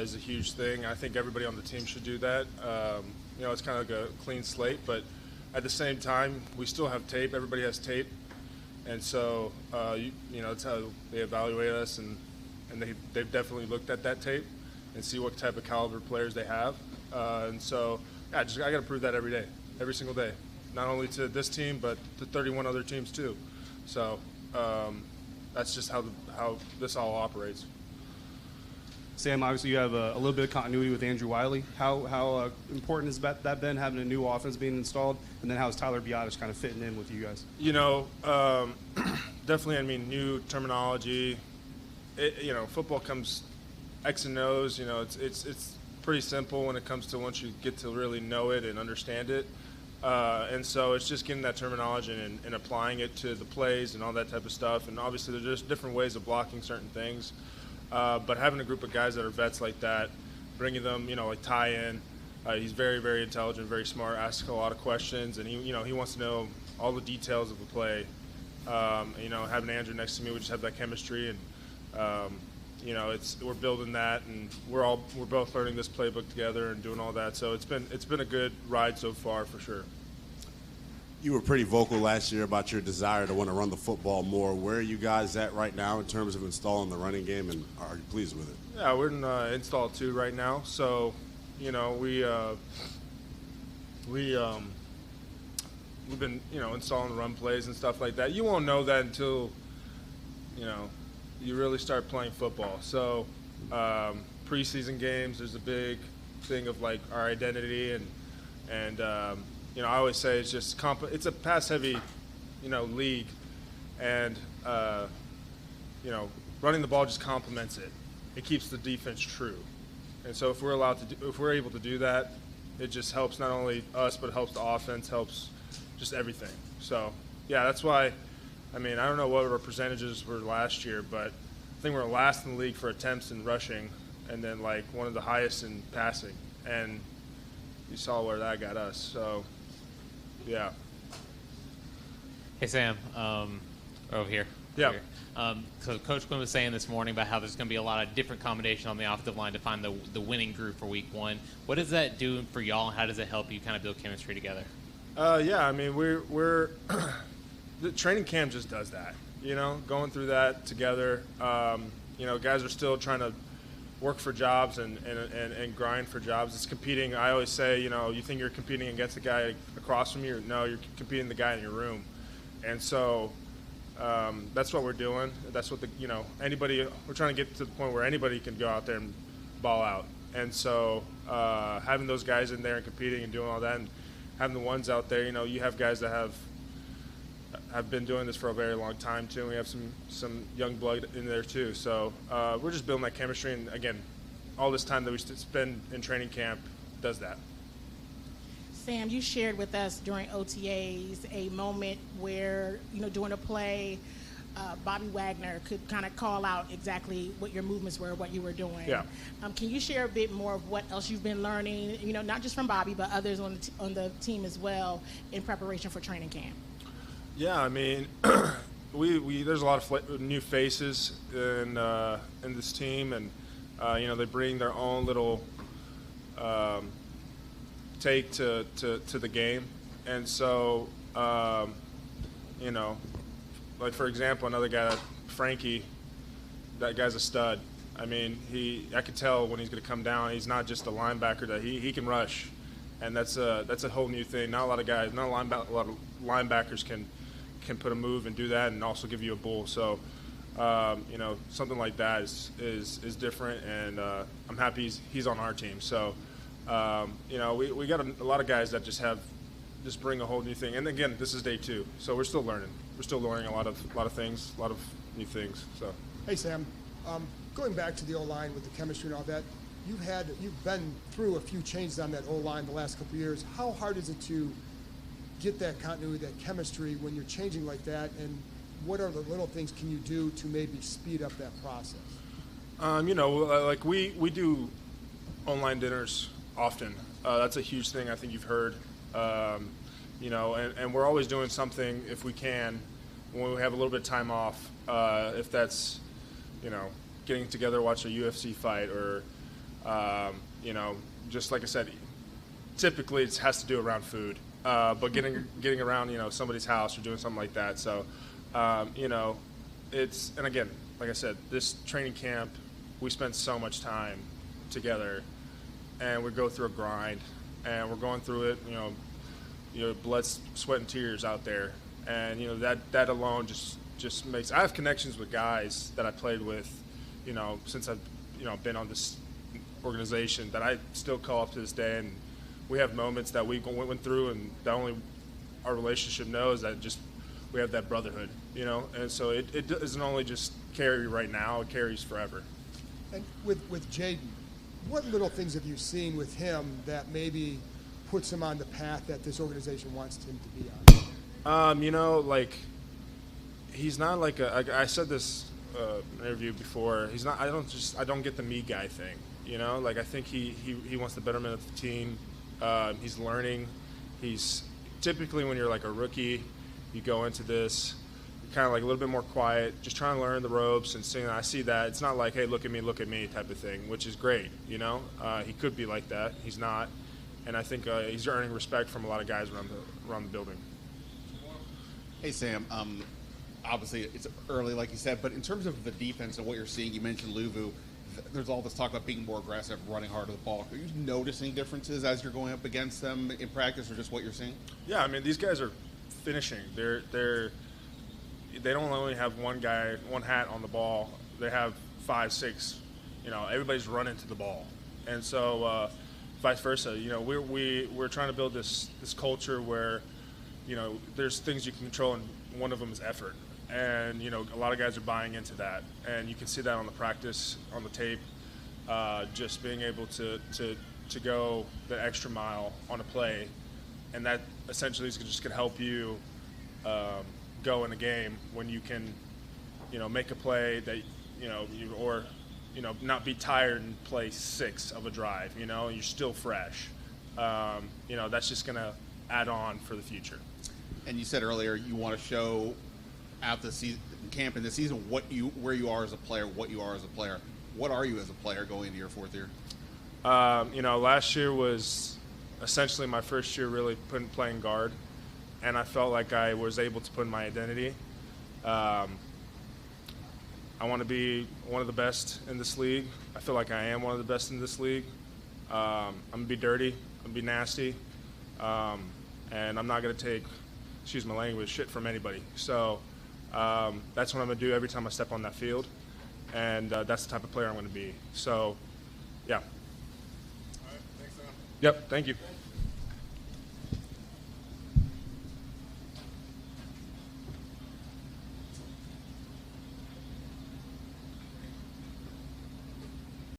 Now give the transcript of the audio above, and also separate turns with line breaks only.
is a huge thing. I think everybody on the team should do that. It's kind of like a clean slate, but at the same time, we still have tape. Everybody has tape, and so that's how they evaluate us, and they've definitely looked at that tape and see what type of caliber players they have. And so, I got to prove that every day, every single day, not only to this team but to 31 other teams too. So that's just how this all operates.
Sam, obviously you have a little bit of continuity with Andrew Wiley. How important has that been, having a new offense being installed? And then how's Tyler Biotis kind of fitting in with you guys?
Definitely, new terminology. Football comes X and O's. It's pretty simple when it comes to once you get to really know it and understand it. And so it's just getting that terminology and applying it to the plays and all that type of stuff. And obviously there's just different ways of blocking certain things. But having a group of guys that are vets like that, bringing them, like Ty in, he's very, very intelligent, very smart, asks a lot of questions, and he wants to know all the details of the play. Having Andrew next to me, we just have that chemistry, and we're building that, and we're both learning this playbook together and doing all that. So it's been a good ride so far for sure.
You were pretty vocal last year about your desire to want to run the football more. Where are you guys at right now in terms of installing the running game, and are you pleased with it?
Yeah, we're in install 2 right now. So, we've been, installing the run plays and stuff like that. You won't know that until, you really start playing football. So, preseason games, there's a big thing of like our identity and I always say it's just it's a pass-heavy, league, and running the ball just complements it. It keeps the defense true, and so if we're able to do that, it just helps not only us but it helps the offense, helps just everything. So yeah, that's why. I don't know what our percentages were last year, but I think we're last in the league for attempts and rushing, and then like one of the highest in passing, and you saw where that got us. So. Yeah.
Hey, Sam. Over here.
Yeah.
So Coach Quinn was saying this morning about how there's going to be a lot of different combination on the offensive line to find the winning group for Week 1. What does that do for y'all, and how does it help you kind of build chemistry together?
We're the training camp just does that. Going through that together. Guys are still trying to work for jobs and grind for jobs. It's competing. I always say, you think you're competing against the guy across from you. No, you're competing the guy in your room. And so that's what we're doing. That's what anybody, we're trying to get to the point where anybody can go out there and ball out. And so having those guys in there and competing and doing all that, and having the ones out there, you have guys that have been doing this for a very long time too. And we have some young blood in there too. So we're just building that chemistry, and again, all this time that we spend in training camp does that.
Sam, you shared with us during OTAs a moment where, during a play, Bobby Wagner could kind of call out exactly what your movements were, what you were doing.
Yeah.
Can you share a bit more of what else you've been learning, not just from Bobby, but others on the team as well in preparation for training camp?
Yeah, there's a lot of new faces in this team, and they bring their own little take to the game, and so like for example, another guy, Frankie, that guy's a stud. I could tell when he's going to come down. He's not just a linebacker; that he can rush, and that's a whole new thing. Not a lot of linebackers can put a move and do that, and also give you a bull. So, something like that is different, and I'm happy he's on our team. So, we got a lot of guys that just bring a whole new thing. And again, this is day 2, so we're still learning. We're still learning a lot of things, a lot of new things. So.
Hey Sam, going back to the O-line with the chemistry and all that, you've been through a few changes on that O-line the last couple of years. How hard is it to get that continuity, that chemistry when you're changing like that, and what are the little things can you do to maybe speed up that process?
Like we do online dinners often. That's a huge thing I think you've heard. And we're always doing something if we can when we have a little bit of time off. If that's, getting together, watch a UFC fight, or You know, just like I said, typically it has to do around food, but getting around, you know, somebody's house or doing something like that. So, you know, and again, like I said, this training camp, we spend so much time together, and we go through a grind, and we're going through it, you know, blood, sweat, and tears out there, and you know that alone just makes. I have connections with guys that I played with, you know, since I've been on this organization that I still call up to this day, and we have moments that we went through, and that only our relationship knows that just we have that brotherhood, you know, and so it doesn't only just carry right now, it carries forever.
And with Jaden, what little things have you seen with him that maybe puts him on the path that this organization wants him to be on?
You know, like he's not like I said this interview before. He's not. I don't get the me guy thing. You know, like I think he wants the betterment of the team. He's learning. He's typically when you're like a rookie, you go into this, you're kind of like a little bit more quiet, just trying to learn the ropes and seeing. I see that it's not like, hey, look at me type of thing, which is great. You know, he could be like that. He's not, and I think he's earning respect from a lot of guys around the building.
Hey, Sam. Obviously, it's early, like you said, but in terms of the defense and what you're seeing, you mentioned Luvu. There's all this talk about being more aggressive, running harder the ball. Are you noticing differences as you're going up against them in practice, or just what you're seeing?
Yeah, I mean, these guys are finishing. They don't only have one hat on the ball. They have 5, 6. You know, everybody's running to the ball, and so vice versa. You know, we're trying to build this culture where, you know, there's things you can control, and one of them is effort. And, you know, a lot of guys are buying into that. And you can see that on the practice, on the tape, just being able to go the extra mile on a play. And that essentially is just going to help you go in a game when you can, you know, make a play that, you know, not be tired and play 6 of a drive, you know, you're still fresh. You know, that's just going to add on for the future.
And you said earlier you want to show out the season, camp in the season, where you are as a player, what you are as a player. What are you as a player going into your 4th year?
You know, last year was essentially my first year really playing guard, and I felt like I was able to put in my identity. I want to be one of the best in this league. I feel like I am one of the best in this league. I'm going to be dirty. I'm going to be nasty. And I'm not going to take, excuse my language, shit from anybody. So that's what I'm going to do every time I step on that field. And that's the type of player I'm going to be. So, yeah. All right, thanks, Sam. Yep, thank you.